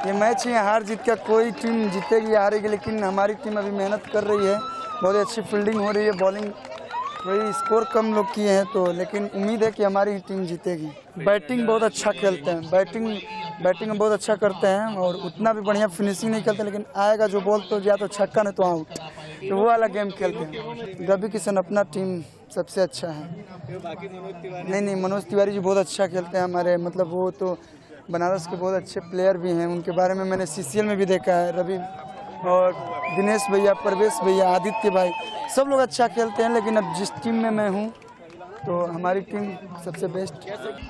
ये मैच है, हार जीत का कोई टीम जीतेगी हारेगी, लेकिन हमारी टीम अभी मेहनत कर रही है, बहुत अच्छी फील्डिंग हो रही है, बॉलिंग वही स्कोर कम लोग किए हैं तो, लेकिन उम्मीद है कि हमारी ही टीम जीतेगी। बैटिंग बहुत अच्छा खेलते हैं, बैटिंग बहुत अच्छा करते हैं और उतना भी बढ़िया फिनिशिंग नहीं करते, लेकिन आएगा जो बॉल तो या तो छक्का नहीं तो आउट, तो वो वाला गेम खेलते हैं। रवि किशन अपना टीम सबसे अच्छा है। नहीं, मनोज तिवारी जी बहुत अच्छा खेलते हैं हमारे, मतलब वो तो बनारस के बहुत अच्छे प्लेयर भी हैं, उनके बारे में मैंने CCL में भी देखा है। रवि और दिनेश भैया, प्रवेश भैया, आदित्य भाई, सब लोग अच्छा खेलते हैं, लेकिन अब जिस टीम में मैं हूँ तो हमारी टीम सबसे बेस्ट।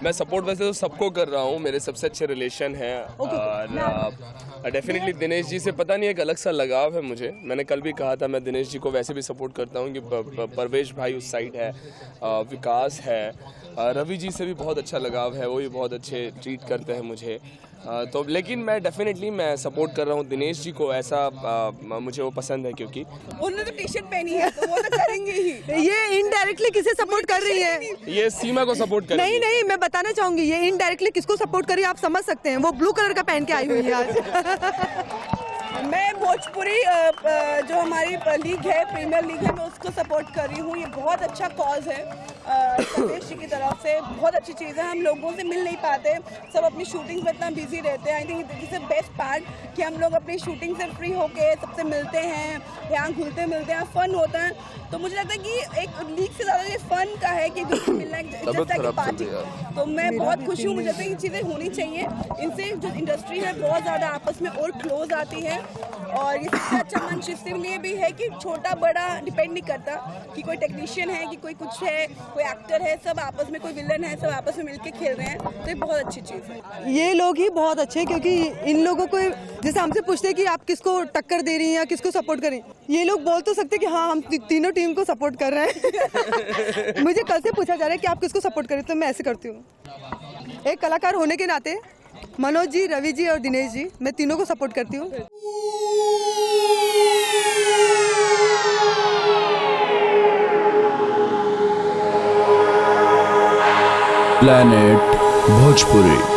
मैं सपोर्ट वैसे तो सबको कर रहा हूँ, मेरे सबसे अच्छे रिलेशन हैं और डेफिनेटली दिनेश जी से पता नहीं एक अलग सा लगाव है मुझे। मैंने कल भी कहा था मैं दिनेश जी को वैसे भी सपोर्ट करता हूँ कि परवेश भाई उस साइड है, विकास है, रवि जी से भी बहुत अच्छा लगाव है, वो भी बहुत अच्छे ट्रीट करते हैं मुझे। तो लेकिन मैं डेफिनेटली मैं सपोर्ट कर रहा हूँ दिनेश जी को, ऐसा मुझे वो पसंद है क्योंकि उन्होंने तो टी-शर्ट पहनी है तो वो तो करेंगे ही। ये इनडायरेक्टली किसे सपोर्ट कर रही है? ये सीमा को सपोर्ट कर रही है। नहीं, मैं बताना चाहूंगी ये इनडायरेक्टली किसको सपोर्ट कर रही है आप समझ सकते हैं। वो ब्लू कलर का पहन के आई हुई है आज। मैं भोजपुरी जो हमारी लीग है, प्रीमियर लीग है, मैं उसको सपोर्ट कर रही हूँ। ये बहुत अच्छा कॉज है संदेश जी की तरफ से, बहुत अच्छी चीज़ है। हम लोगों से मिल नहीं पाते, सब अपनी शूटिंग में इतना बिजी रहते हैं। I think this is best part कि हम लोग अपनी शूटिंग से फ्री होके सबसे मिलते हैं, यहाँ घुलते मिलते हैं, फन होता है। तो मुझे लगता है कि एक लीग से ज़्यादा ये फन का है कि मिलना एक पार्टी। तो मैं बहुत खुश हूँ, मुझे लगता है ये चीज़ें होनी चाहिए। इनसे जो इंडस्ट्री है बहुत ज़्यादा आपस में और क्लोज आती है, और ये सबसे अच्छा मंच इसलिए भी है कि छोटा बड़ा डिपेंड नहीं करता कि कोई टेक्नीशियन है कि कोई कुछ है, कोई एक्टर है, सब आपस में, कोई विलन है, सब आपस में मिलके खेल रहे हैं। तो ये बहुत अच्छी चीज़ है। ये लोग ही बहुत अच्छे हैं क्योंकि इन लोगों को जैसे हमसे पूछते हैं कि आप किसको टक्कर दे रही हैं या किसको सपोर्ट कर रही हैं, ये लोग बोल तो सकते हैं कि हाँ हम तीनों टीम को सपोर्ट कर रहे हैं। मुझे कल से पूछा जा रहा है कि आप किसको सपोर्ट करें, तो मैं ऐसे करती हूँ। एक कलाकार होने के नाते मनोज जी, रवि जी और दिनेश जी, मैं तीनों को सपोर्ट करती हूँ। प्लैनेट भोजपुरी।